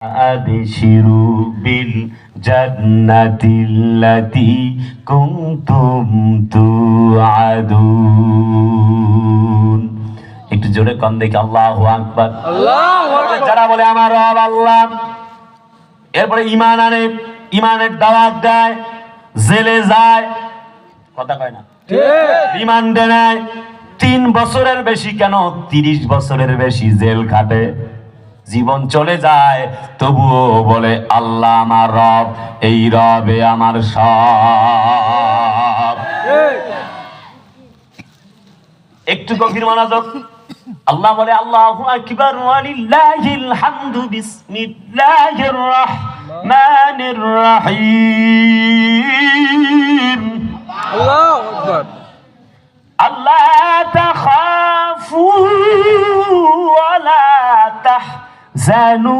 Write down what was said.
আবশিরু বিল জান্নাতিল্লাতী কুনতুম তুআদুন। একটু জোরে কম দেখি আল্লাহু আকবার। আল্লাহু আকবার। যারা বলে আমার রব আল্লাহ, এরপরে ঈমান আনে, ঈমানের দাওয়াত দেয়, জেলে যায়, কথা কয় না, রিমান্ডে নেয়, 3 বছরের বেশি কেন 30 বছরের বেশি জেল খাটে, জীবন চলে যায়, তবুও বলে আল্লাহ আমার রব, এই রবে আমার সব। একটু গভীর মনোযোগ। আল্লাহ বলে আল্লাহু আকবার ওয়ালিল্লাহিল হামদু বিসমিল্লাহির রাহমানির রাহিম। আল্লাহু আকবার। আল্লা তাখাফু ওয়া লা তাহজানু।